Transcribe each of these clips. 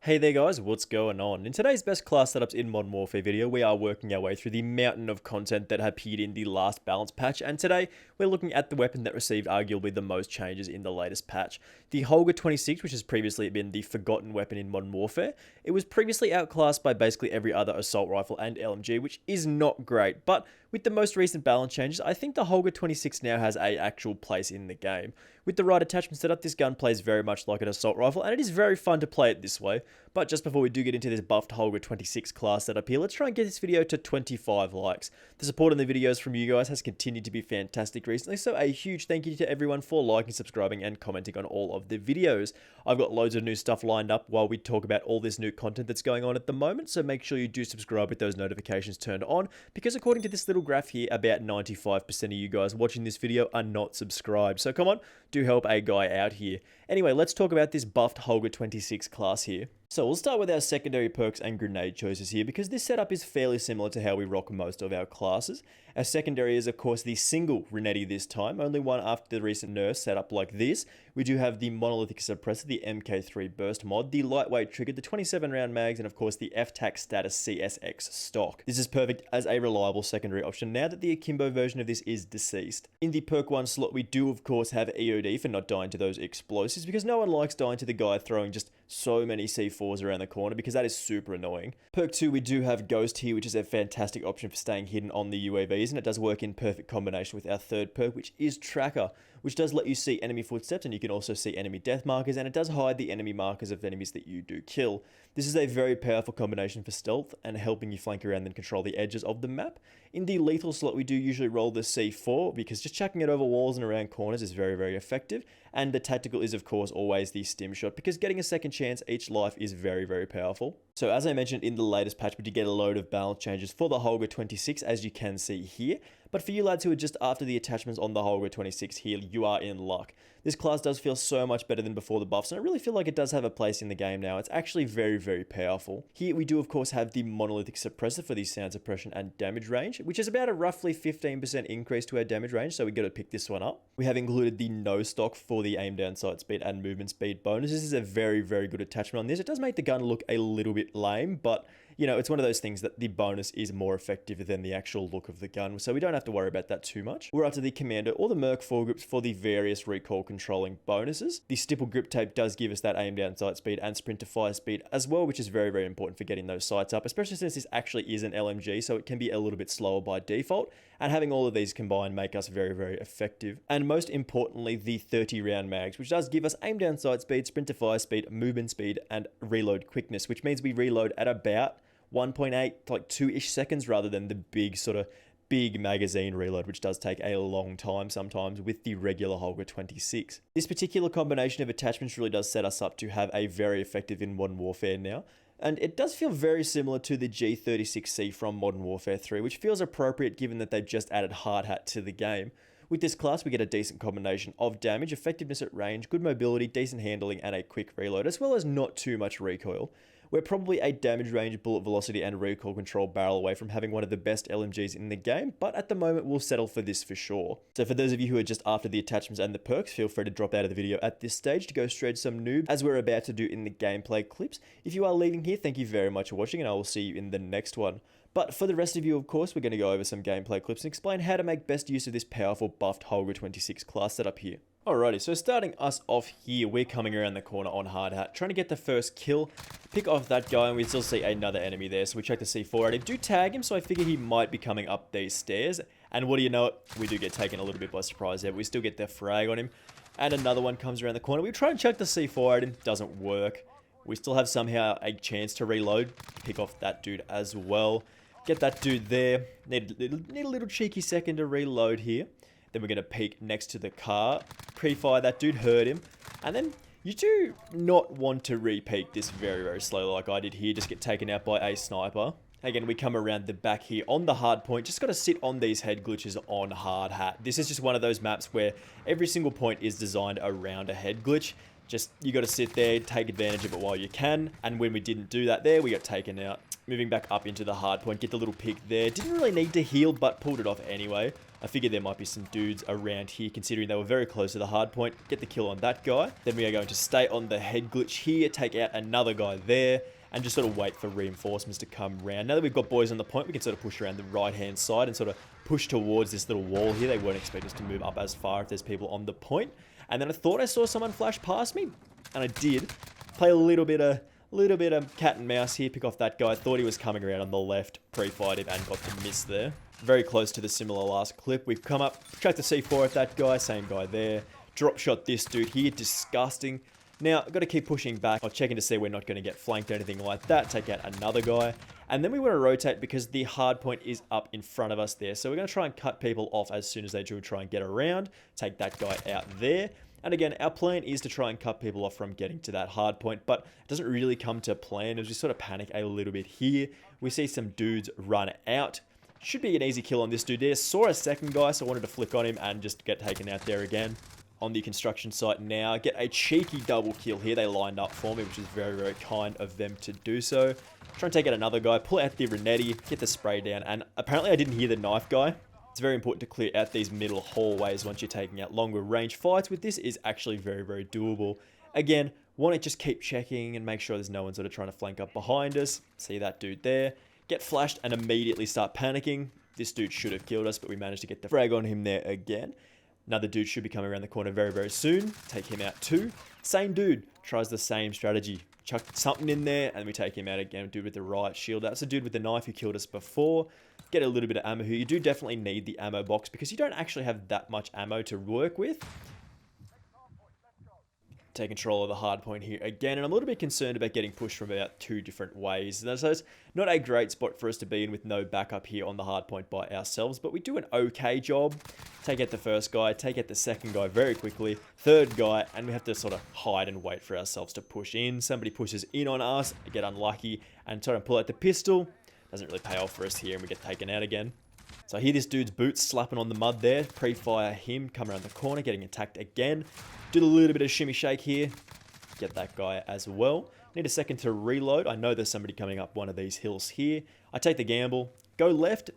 Hey there guys, what's going on? In today's best class setups in Modern Warfare video, we are working our way through the mountain of content that appeared in the last balance patch, and today we're looking at the weapon that received arguably the most changes in the latest patch. The Holger 26, which has previously been the forgotten weapon in Modern Warfare. It was previously outclassed by basically every other assault rifle and LMG, which is not great, but with the most recent balance changes, I think the Holger 26 now has an actual place in the game. With the right attachment setup, this gun plays very much like an assault rifle, and it is very fun to play it this way. But just before we do get into this Buffed Holger 26 class setup here, let's try and get this video to 25 likes. The support on the videos from you guys has continued to be fantastic recently, so a huge thank you to everyone for liking, subscribing, and commenting on all of the videos. I've got loads of new stuff lined up while we talk about all this new content that's going on at the moment, so make sure you do subscribe with those notifications turned on, because according to this little graph here, about 95% of you guys watching this video are not subscribed. So come on, do help a guy out here. Anyway, let's talk about this Buffed Holger 26 class here. So we'll start with our secondary perks and grenade choices here, because this setup is fairly similar to how we rock most of our classes. Our secondary is of course the single Renetti this time, only one after the recent nerfs set up like this. We do have the monolithic suppressor, the MK3 burst mod, the lightweight trigger, the 27 round mags, and of course the FTAC status CSX stock. This is perfect as a reliable secondary option now that the Akimbo version of this is deceased. In the perk 1 slot, we do of course have EOD for not dying to those explosives, because no one likes dying to the guy throwing just so many C4s around the corner, because that is super annoying. Perk 2, we do have Ghost here, which is a fantastic option for staying hidden on the UAVs, and it does work in perfect combination with our third perk, which is Tracker, which does let you see enemy footsteps, and you can also see enemy death markers, and it does hide the enemy markers of enemies that you do kill. This is a very powerful combination for stealth and helping you flank around and control the edges of the map. In the lethal slot, we do usually roll the C4, because just chucking it over walls and around corners is very, very effective. And the tactical is of course always the stim shot, because getting a second chance each life is very, very powerful. So as I mentioned in the latest patch, we did get a load of balance changes for the Holger 26, as you can see here. But for you lads who are just after the attachments on the Holger 26 here, you are in luck. This class does feel so much better than before the buffs, and I really feel like it does have a place in the game now. It's actually very, very powerful. Here we do of course have the monolithic suppressor for the sound suppression and damage range, which is about a roughly 15% increase to our damage range, so we got to pick this one up. We have included the no stock for the aim down sight speed and movement speed bonus. This is a very, very good attachment on this. It does make the gun look a little bit lame, but you know, it's one of those things that the bonus is more effective than the actual look of the gun, so we don't have to worry about that too much. We're up to the Commando or the Merc foregrips for the various recoil controlling bonuses. The stipple grip tape does give us that aim down sight speed and sprint to fire speed as well, which is very, very important for getting those sights up, especially since this actually is an LMG, so it can be a little bit slower by default, and having all of these combined make us very, very effective. And most importantly, the 30 round mags, which does give us aim down sight speed, sprint to fire speed, movement speed, and reload quickness, which means we reload at about 1.8 to like 2-ish seconds rather than the big magazine reload, which does take a long time sometimes with the regular Holger 26. This particular combination of attachments really does set us up to have a very effective in Modern Warfare now. And it does feel very similar to the G36C from Modern Warfare 3, which feels appropriate given that they've just added Hardhat to the game. With this class, we get a decent combination of damage, effectiveness at range, good mobility, decent handling, and a quick reload, as well as not too much recoil. We're probably a damage range, bullet velocity, and recoil control barrel away from having one of the best LMGs in the game, but at the moment we'll settle for this for sure. So for those of you who are just after the attachments and the perks, feel free to drop out of the video at this stage to go straight to some noob, as we're about to do in the gameplay clips. If you are leaving here, thank you very much for watching, and I will see you in the next one. But for the rest of you, of course, we're going to go over some gameplay clips and explain how to make best use of this powerful buffed Holger 26 class setup here. Alrighty, so starting us off here, we're coming around the corner on Hardhat, trying to get the first kill, pick off that guy, and we still see another enemy there, so we check the C4 at him, do tag him, so I figure he might be coming up these stairs, and what do you know it, we do get taken a little bit by surprise there, but we still get the frag on him, and another one comes around the corner. We try and chuck the C4 at him, doesn't work. We still have somehow a chance to reload, pick off that dude as well, get that dude there, need a little cheeky second to reload here. Then we're going to peek next to the car, pre-fire that dude, hurt him, and then you do not want to re-peek this very, very slowly like I did here, just get taken out by a sniper. Again, we come around the back here on the hard point, just got to sit on these head glitches on Hardhat. This is just one of those maps where every single point is designed around a head glitch, Just, you got to sit there, take advantage of it while you can. And when we didn't do that there, we got taken out. Moving back up into the hard point, get the little pick there. Didn't really need to heal, but pulled it off anyway. I figured there might be some dudes around here, considering they were very close to the hard point. Get the kill on that guy. Then we are going to stay on the head glitch here, take out another guy there, and just sort of wait for reinforcements to come around. Now that we've got boys on the point, we can sort of push around the right-hand side and sort of push towards this little wall here. They won't expect us to move up as far if there's people on the point. And then I thought I saw someone flash past me, and I did. Play a little bit of cat and mouse here, pick off that guy. Thought he was coming around on the left, pre-fired him and got the miss there. Very close to the similar last clip. We've come up, tracked the C4 at that guy, same guy there. Drop shot this dude here, disgusting. Now, I've got to keep pushing back. I'm checking to see we're not going to get flanked or anything like that. Take out another guy. And then we want to rotate because the hard point is up in front of us there. So we're going to try and cut people off as soon as they do try and get around. Take that guy out there. And again, our plan is to try and cut people off from getting to that hard point, but it doesn't really come to plan as we sort of panic a little bit here. We see some dudes run out. Should be an easy kill on this dude there. Saw a second guy, so I wanted to flick on him and just get taken out there again. On the construction site now, get a cheeky double kill here. They lined up for me, which is very, very kind of them to do so. Try and take out another guy, pull out the Renetti, get the spray down, and apparently I didn't hear the knife guy. It's very important to clear out these middle hallways once you're taking out longer range fights. With this is actually very, very doable. Again, want to just keep checking and make sure there's no one sort of trying to flank up behind us. See that dude there. Get flashed and immediately start panicking. This dude should have killed us, but we managed to get the frag on him there again. Another dude should be coming around the corner very, very soon. Take him out too. Same dude tries the same strategy. Chuck something in there and we take him out again. Dude with the right shield. That's a dude with the knife who killed us before. Get a little bit of ammo here. You do definitely need the ammo box because you don't actually have that much ammo to work with. Take control of the hard point here again, and I'm a little bit concerned about getting pushed from about 2 different ways. So it's not a great spot for us to be in with no backup here on the hard point by ourselves, but we do an okay job. Take out the first guy, take out the second guy very quickly, third guy, and we have to sort of hide and wait for ourselves to push in. Somebody pushes in on us, get unlucky, and try and pull out the pistol. Doesn't really pay off for us here, and we get taken out again. So I hear this dude's boots slapping on the mud there. Pre-fire him, come around the corner, getting attacked again. Do a little bit of shimmy shake here. Get that guy as well. Need a second to reload. I know there's somebody coming up one of these hills here. I take the gamble. Go left.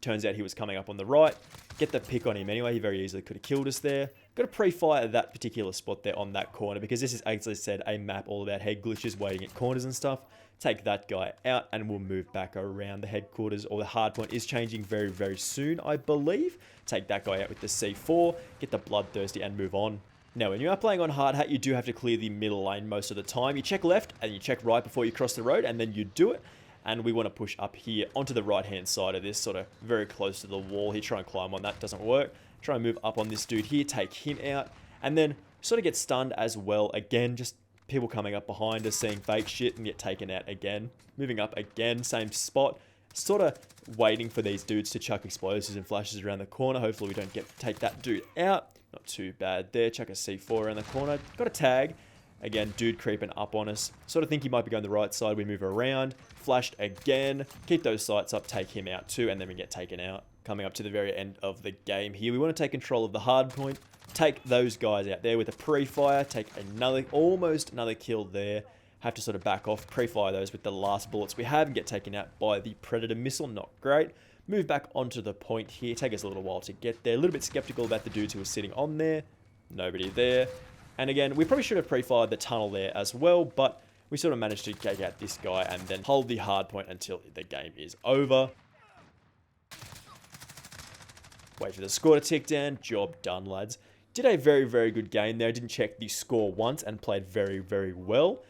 Turns out he was coming up on the right. Get the pick on him anyway. He very easily could have killed us there. Got to pre-fire that particular spot there on that corner because this is, as I said, a map all about head glitches, waiting at corners and stuff. Take that guy out and we'll move back around. The headquarters or the hard point is changing very, very soon, I believe. Take that guy out with the C4. Get the bloodthirsty and move on. Now, when you are playing on Hardhat, you do have to clear the middle lane most of the time. You check left and you check right before you cross the road, and then you do it. And we want to push up here onto the right-hand side of this, sort of very close to the wall here. Try and climb on that, doesn't work. Try and move up on this dude here, take him out, and then sort of get stunned as well. Again, just people coming up behind us, seeing fake shit, and get taken out again. Moving up again, same spot. Sort of waiting for these dudes to chuck explosives and flashes around the corner. Hopefully we don't take that dude out. Not too bad there. Chuck a C4 around the corner. Got a tag. Again, dude creeping up on us. Sort of think he might be going the right side. We move around. Flashed again. Keep those sights up. Take him out too. And then we get taken out. Coming up to the very end of the game here. We want to take control of the hard point. Take those guys out there with a pre-fire. Take almost another kill there. Have to sort of back off. Pre-fire those with the last bullets we have and get taken out by the Predator missile. Not great. Move back onto the point here. Take us a little while to get there. A little bit skeptical about the dudes who were sitting on there. Nobody there. And again, we probably should have pre-fired the tunnel there as well, but we sort of managed to take out this guy and then hold the hard point until the game is over. Wait for the score to tick down. Job done, lads. Did a very, very good game there. Didn't check the score once and played very, very well.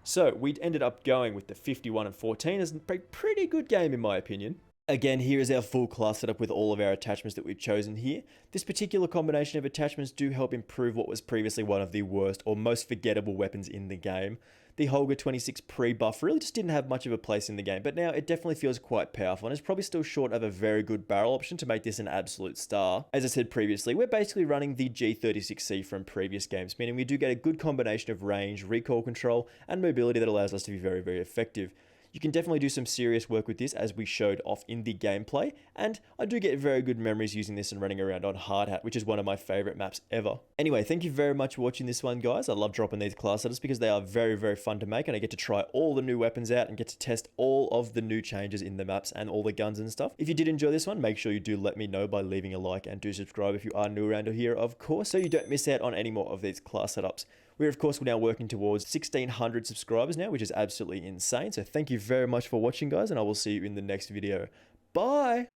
So we ended up going with the 51-14 as a pretty good game in my opinion. Again, here is our full class setup with all of our attachments that we've chosen here. This particular combination of attachments do help improve what was previously one of the worst or most forgettable weapons in the game. The Holger 26 pre-buff really just didn't have much of a place in the game, but now it definitely feels quite powerful and is probably still short of a very good barrel option to make this an absolute star. As I said previously, we're basically running the G36C from previous games, meaning we do get a good combination of range, recoil control, and mobility that allows us to be very, very effective. You can definitely do some serious work with this, as we showed off in the gameplay, and I do get very good memories using this and running around on Hardhat, which is one of my favorite maps ever. Anyway, thank you very much for watching this one, guys. I love dropping these class setups because they are very, very fun to make, and I get to try all the new weapons out and get to test all of the new changes in the maps and all the guns and stuff. If you did enjoy this one, make sure you do let me know by leaving a like, and do subscribe if you are new around here, of course, so you don't miss out on any more of these class setups. We're, of course, now working towards 1,600 subscribers now, which is absolutely insane. So thank you very much for watching, guys, and I will see you in the next video. Bye!